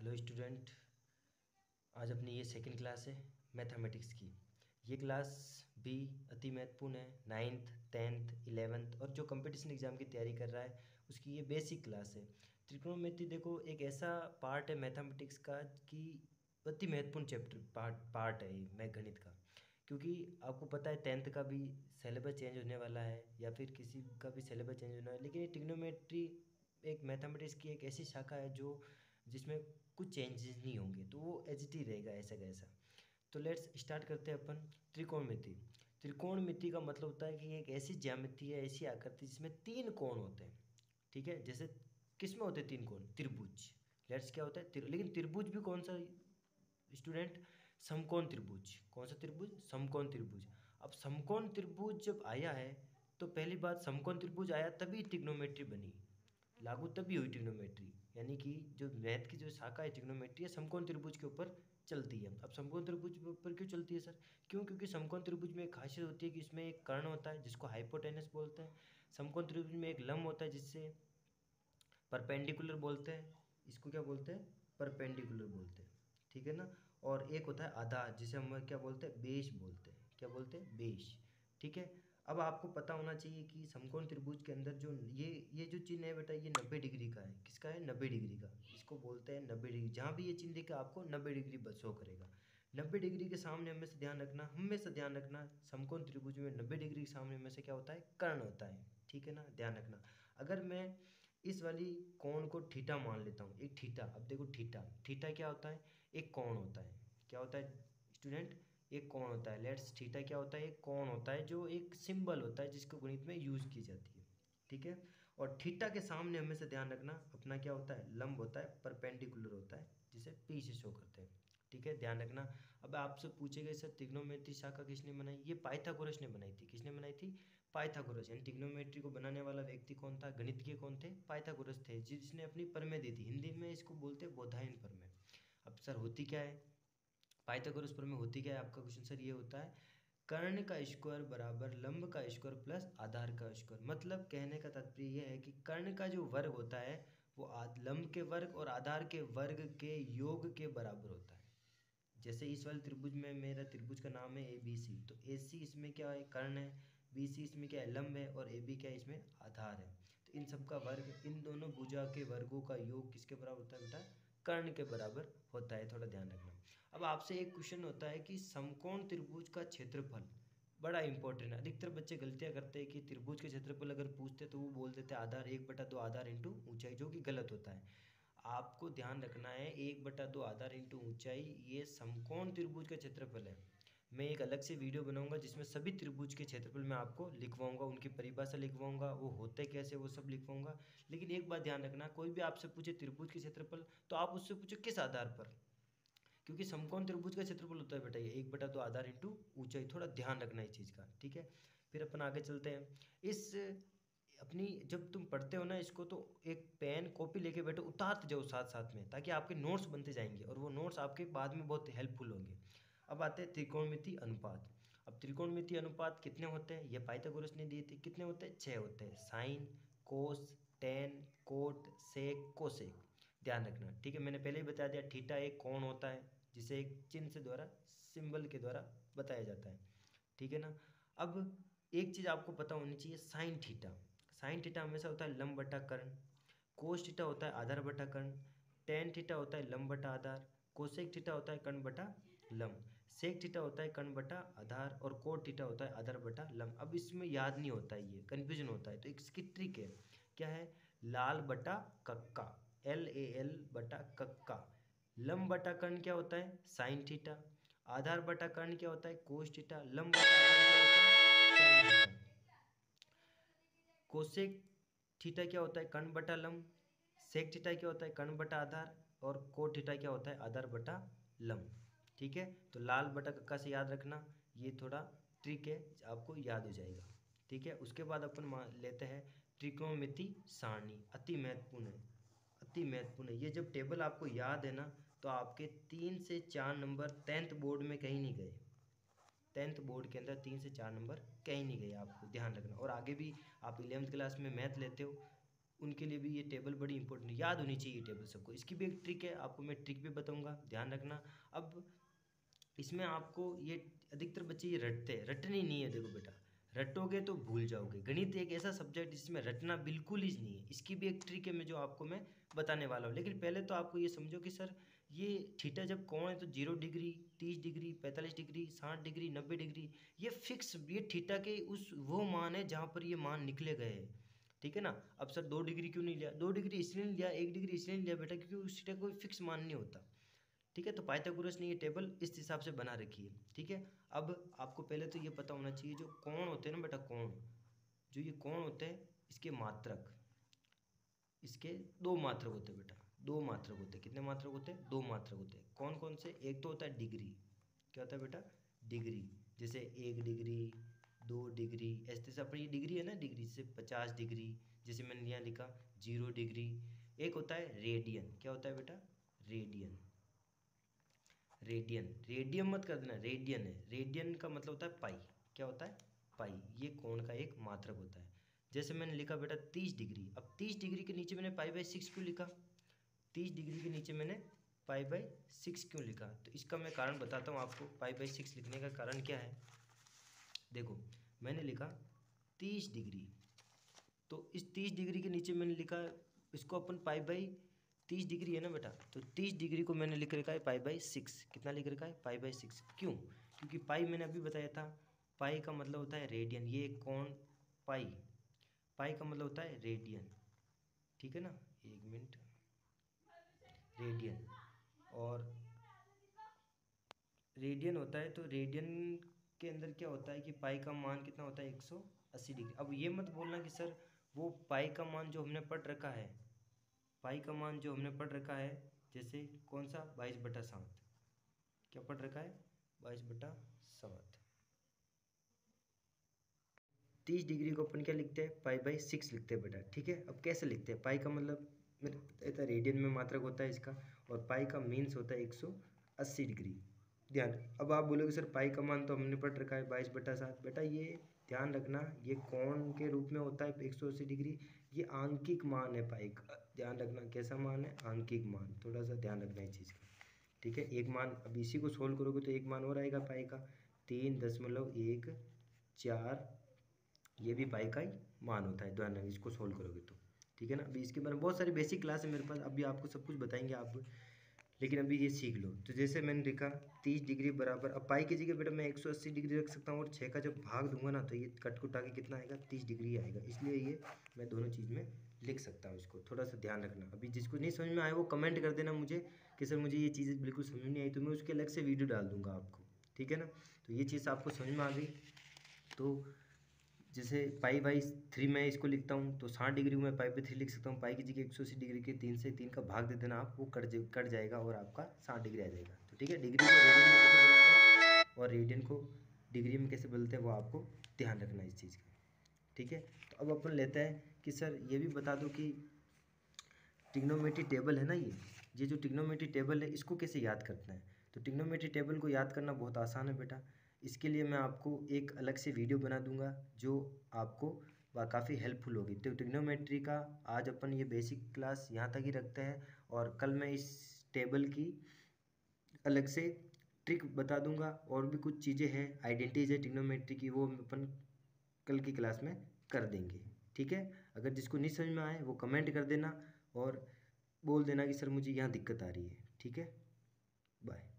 Hello student, आज अपनी ये सेकंड क्लास है मैथमेटिक्स की। ये क्लास भी अति महत्वपूर्ण है। 9th 10th 11th और जो कंपटीशन एग्ज़ाम की तैयारी कर रहा है उसकी ये बेसिक क्लास है। त्रिकोणमिति देखो एक ऐसा पार्ट है मैथमेटिक्स का कि अति महत्वपूर्ण चैप्टर पार्ट है ये मैं गणित का, क्योंकि आपको पता है 10th का भी सिलेबस चेंज होने वाला है या फिर किसी का भी सिलेबस चेंज होने वाला है, लेकिन ये ट्रिग्नोमेट्री एक मैथमेटिक्स की एक ऐसी शाखा है जो जिसमें कुछ चेंजेस नहीं होंगे, तो वो एच डी रहेगा ऐसा कैसा। तो लेट्स स्टार्ट करते हैं अपन। त्रिकोणमिति। त्रिकोणमिति का मतलब होता है कि एक ऐसी ज्यामिति है, ऐसी आकृति जिसमें तीन कोण होते हैं। ठीक है, जैसे किस में होते हैं तीन कोण? त्रिभुज। लेट्स क्या होता है लेकिन त्रिभुज भी कौन सा स्टूडेंट? समकोण त्रिभुज। कौन सा त्रिभुज? समकोण त्रिभुज। अब समकोण त्रिभुज जब आया है तो पहली बात, समकोण त्रिभुज आया तभी ट्रिग्नोमेट्री बनी, लागू तभी हुई ट्रिग्नोमेट्री, यानी कि जो मैथ की जो शाखा है ट्रिग्नोमेट्री है समकोण त्रिभुज के ऊपर चलती है। अब समकोण त्रिभुज के ऊपर क्यों चलती है सर? क्योंकि समकोण त्रिभुज में एक खासियत होती है कि इसमें एक कर्ण होता है जिसको हाइपोटेनस बोलते हैं। समकोण त्रिभुज में एक लंब होता है जिससे परपेंडिकुलर बोलते हैं। इसको क्या बोलते हैं? परपेंडिकुलर बोलते हैं। ठीक है ना। और एक होता है आधार जिसे हम क्या बोलते हैं? बेस बोलते हैं। क्या बोलते हैं? बेस। ठीक है। अब आपको पता होना चाहिए कि समकोण त्रिभुज के अंदर जो ये जो चिन्ह है बेटा, ये 90 डिग्री का है। किसका है? 90 डिग्री का। इसको बोलते हैं 90 डिग्री। जहाँ भी ये चिन्ह दिखेगा आपको 90 डिग्री बस शो करेगा। 90 डिग्री के सामने हमेशा ध्यान रखना समकोण त्रिभुज में 90 डिग्री के सामने हमेशा क्या होता है? कर्ण होता है। ठीक है ना, ध्यान रखना। अगर मैं इस वाली कोण को थीटा मान लेता हूँ, एक थीटा। अब देखो थीटा, थीटा क्या होता है? एक कोण होता है। क्या होता है स्टूडेंट? एक कोण होता है। लेट्स थीटा क्या होता है? एक कोण होता है जो एक सिंबल होता है जिसको गणित में यूज की जाती है। ठीक है। और थीटा के सामने हमेशा ध्यान रखना अपना क्या होता है? लंब होता है, परपेंडिकुलर होता है, जिसे पी से शो करते हैं। ठीक है, ध्यान रखना। अब आपसे पूछेगा सर त्रिग्नोमेट्री शाखा किसने बनाई? ये पाइथागोरस ने बनाई थी। किसने बनाई थी? पाइथागोरस। यानी ट्रिग्नोमेट्री को बनाने वाला व्यक्ति कौन था? गणितज्ञ कौन थे? पाइथागोरस थे, जिसने अपनी प्रमेय दी थी। हिंदी में इसको बोलते हैं बोधायन प्रमेय। अब सर होती क्या है पाइथागोरस प्रमेय? होती क्या है? आपका क्वेश्चन सर ये होता है, कर्ण का स्क्वायर बराबर लंब का स्क्वायर प्लस आधार का स्क्वायर। मतलब कहने का तात्पर्य यह है कि कर्ण का जो वर्ग होता है वो लंब के वर्ग और आधार के वर्ग के योग के बराबर होता है। जैसे इस वाले त्रिभुज में, मेरा त्रिभुज का नाम है ए बी सी, तो ए सी इसमें क्या है? कर्ण है। बी सी इसमें क्या है? लंब है। और ए बी क्या है? इसमें आधार है। तो इन सब का वर्ग, इन दोनों भुजा के वर्गों का योग किसके बराबर होता है बेटा? कर्ण के बराबर होता है। थोड़ा ध्यान रखना। अब आपसे एक क्वेश्चन होता है कि समकोण त्रिभुज का क्षेत्रफल, बड़ा इंपॉर्टेंट है। अधिकतर बच्चे गलतियां करते हैं कि त्रिभुज के क्षेत्रफल अगर पूछते तो वो बोल देते हैं आधार 1/2 आधार इंटू ऊंचाई, जो कि गलत होता है। आपको ध्यान रखना है 1/2 आधार इंटू ऊंचाई ये समकोण त्रिभुज का क्षेत्रफल है। मैं एक अलग से वीडियो बनाऊंगा जिसमें सभी त्रिभुज के क्षेत्रफल मैं आपको लिखवाऊंगा, उनकी परिभाषा लिखवाऊंगा, वो होते कैसे वो सब लिखवाऊंगा। लेकिन एक बात ध्यान रखना, कोई भी आपसे पूछे त्रिभुज के क्षेत्रफल तो आप उससे पूछो किस आधार पर, क्योंकि समकोण त्रिभुज का क्षेत्रफल होता है बेटा ये 1/2 आधार इंटू ऊंचाई। थोड़ा ध्यान रखना इस चीज़ का। ठीक है, फिर अपन आगे चलते हैं। इस अपनी जब तुम पढ़ते हो ना इसको, तो एक पेन कॉपी लेके बैठो, उतारते जाओ साथ साथ में, ताकि आपके नोट्स बनते जाएंगे और वो नोट्स आपके बाद में बहुत हेल्पफुल होंगे। अब आते हैं त्रिकोणमिति अनुपात। अब त्रिकोणमिति अनुपात कितने होते हैं? ये पाइथागोरस ने दिए थे। कितने होते हैं? 6 होते हैं। साइन, कोस, टेन, कोट, सेक, कोसेक। ध्यान रखना। ठीक है, मैंने पहले ही बता दिया थीटा एक कोण होता है जिसे एक चिन्ह से द्वारा, सिंबल के द्वारा बताया जाता है। ठीक है ना। अब एक चीज़ आपको पता होनी चाहिए, साइन थीटा। साइन थीटा हमेशा होता है लंब बटा कर्ण। कोस थीटा होता है आधार बटा कर्ण। टेन थीटा होता है लंब बटा आधार। कोसेक थीटा होता है कर्ण बटा लंब। सेक थीटा होता है कर्ण बटा आधार। और कोट थीटा होता है आधार बटा लंब। अब इसमें याद नहीं होता है, ये कन्फ्यूजन होता है, तो इसकी ट्रिक है। क्या है? लाल बटा कक्का, LAL बटा कक्का। लंब बटा कर्ण क्या होता है? Sine theta. आधार बटा कर्ण क्या होता है? Cos theta. लंब बटा आधार क्या होता है? Tan theta. कोसेक थीटा क्या होता है? कर्ण बटा लंब। सेक थीटा क्या होता है? कर्ण बटा आधार। और कोट थीटा क्या होता है? आधार बटा लंब। ठीक है, तो लाल बटा कक्का से याद रखना, ये थोड़ा ट्रिक है, आपको याद हो जाएगा। ठीक है, उसके बाद अपन मान लेते हैं त्रिकोणमिति सारणी। अति महत्वपूर्ण है, अति महत्वपूर्ण है। ये जब टेबल आपको याद है ना, तो आपके 3 से 4 नंबर 10th बोर्ड में कहीं नहीं गए। 10th बोर्ड के अंदर 3 से 4 नंबर कहीं नहीं गए, आपको ध्यान रखना। और आगे भी आप 11th क्लास में मैथ लेते हो, उनके लिए भी ये टेबल बड़ी इंपॉर्टेंट है, याद होनी चाहिए ये टेबल सबको। इसकी भी एक ट्रिक है, आपको मैं ट्रिक भी बताऊंगा, ध्यान रखना। अब इसमें आपको ये अधिकतर बच्चे ये रटनी नहीं है। देखो बेटा, रटोगे तो भूल जाओगे। गणित एक ऐसा सब्जेक्ट जिसमें रटना बिल्कुल ही नहीं है। इसकी भी एक ट्रिक है मैं जो आपको मैं बताने वाला हूँ। लेकिन पहले तो आपको ये समझो कि सर ये थीटा जब कोण है तो 0 degree, 30 degree, 45 degree, 60 degree, 90 degree, ये फिक्स, ये थीटा के उस वो मान है जहाँ पर ये मान निकले गए हैं, ठीक है ना। अब सर 2 डिग्री क्यों नहीं लिया? 2 डिग्री इसलिए नहीं लिया, 1 डिग्री इसलिए नहीं लिया बेटा, क्योंकि उस थीटा कोई फिक्स मान नहीं होता, ठीक है। तो पाइथागोरस ने ये टेबल इस हिसाब से बना रखी है, ठीक है। अब आपको पहले तो ये पता होना चाहिए, जो कोण होते हैं ना बेटा, कोण, जो ये कोण होते हैं, इसके मात्रक, इसके दो मात्रक होते हैं बेटा, दो मात्रक होते हैं। कितने मात्रक होते हैं? दो मात्रक होते हैं। कौन कौन से? एक तो होता है डिग्री, क्या होता है बेटा? डिग्री। जैसे 1 डिग्री, 2 डिग्री, ऐसे जैसे अपनी डिग्री है ना, डिग्री जैसे 50 डिग्री, जैसे मैंने यहाँ लिखा 0 डिग्री। एक होता है रेडियन, क्या होता है बेटा? रेडियन। रेडियन, रेडियन मत कर देना, रेडियन है। रेडियन का मतलब होता है पाई, क्या होता है? पाई। ये कोण का एक मात्रक होता है। जैसे मैंने लिखा बेटा 30 डिग्री, अब 30 डिग्री के नीचे मैंने पाई/6 क्यों लिखा? 30 डिग्री के नीचे मैंने पाई/6 क्यों लिखा? तो इसका मैं कारण बताता हूँ आपको। पाई/6 लिखने का कारण क्या है? देखो, मैंने लिखा 30 डिग्री, तो इस 30 डिग्री के नीचे मैंने लिखा, इसको अपन पाई/30 डिग्री है ना बेटा, तो 30 डिग्री को मैंने लिख रखा है पाई/6। कितना लिख रखा है? पाई/6। क्यों? क्योंकि पाई मैंने अभी बताया था, पाई का मतलब होता है रेडियन। ये कोण पाई, पाई का मतलब होता है रेडियन, ठीक है ना। एक मिनट, रेडियन, और रेडियन होता है, तो रेडियन के अंदर क्या होता है कि पाई का मान कितना होता है? 180 डिग्री। अब ये मत बोलना कि सर वो पाई का मान जो हमने पढ़ रखा है, पाई का मान जो हमने पढ़ रखा है, जैसे कौन सा? 22/7। क्या पढ़ रखा है? 22/7। 30 डिग्री को अपन क्या लिखते हैं? पाई/6 लिखते हैं बेटा, ठीक है। अब कैसे लिखते हैं? पाई का मतलब मेरे बताया रेडियन में मात्रक होता है इसका, और पाई का मीन्स होता है 180 डिग्री। ध्यान, अब आप बोलोगे सर पाई का मान तो हमने पढ़ रखा है 22/7। बेटा ये ध्यान रखना, ये कोण के रूप में होता है 180 डिग्री। ये आंकिक मान है पाई का, ध्यान रखना। कैसा मान है? आंकिक मान। थोड़ा सा ध्यान रखना इस चीज़ का, ठीक है। एक मान, अब इसी को सोल्व करोगे तो एक मान और आएगा पाई का, 3.14। ये भी पाई का ही मान होता है, ध्यान रखना इसको सोल्व करोगे तो, ठीक है ना। अभी इसके बारे में बहुत सारी बेसिक क्लास है मेरे पास, अभी आपको सब कुछ बताएंगे आप, लेकिन अभी ये सीख लो। तो जैसे मैंने लिखा 30 डिग्री बराबर, अब पाई की जगह बेटा मैं 180 डिग्री रख सकता हूँ, और 6 का जब भाग दूंगा ना तो ये कट कुटा के कितना आएगा? 30 डिग्री आएगा। इसलिए ये मैं दोनों चीज़ में लिख सकता हूँ। इसको थोड़ा सा ध्यान रखना। अभी जिसको नहीं समझ में आए वो कमेंट कर देना मुझे कि सर मुझे ये चीज़ें बिल्कुल समझ नहीं आई, तो मैं उसके अलग से वीडियो डाल दूँगा आपको, ठीक है ना। तो ये चीज़ आपको समझ में आ गई। तो जैसे पाई/3 मैं इसको लिखता हूँ, तो 60 डिग्री को मैं पाई/3 लिख सकता हूँ। पाई की जगह 180 डिग्री के 3 से 3 का भाग दे देना आप, वो कट जाएगा और आपका 60 डिग्री आ जाएगा। तो ठीक है, डिग्री को रेडियन में कैसे बदलते हैं और रेडियन को डिग्री में कैसे बदलते हैं वो आपको ध्यान रखना है इस चीज़ का, ठीक है। तो अब अपन लेते हैं कि सर ये भी बता दो कि ट्रिग्नोमेट्री टेबल है ना, ये जो ट्रिग्नोमेट्री टेबल है इसको कैसे याद करते हैं। तो ट्रिग्नोमेट्री टेबल को याद करना बहुत आसान है बेटा। इसके लिए मैं आपको एक अलग से वीडियो बना दूंगा जो आपको काफ़ी हेल्पफुल होगी। तो ट्रिग्नोमेट्री का आज अपन ये बेसिक क्लास यहाँ तक ही रखते हैं, और कल मैं इस टेबल की अलग से ट्रिक बता दूंगा, और भी कुछ चीज़ें हैं, आइडेंटिटीज है ट्रिग्नोमेट्री की, वो अपन कल की क्लास में कर देंगे, ठीक है। अगर जिसको नहीं समझ में आए वो कमेंट कर देना और बोल देना कि सर मुझे यहाँ दिक्कत आ रही है, ठीक है। बाय।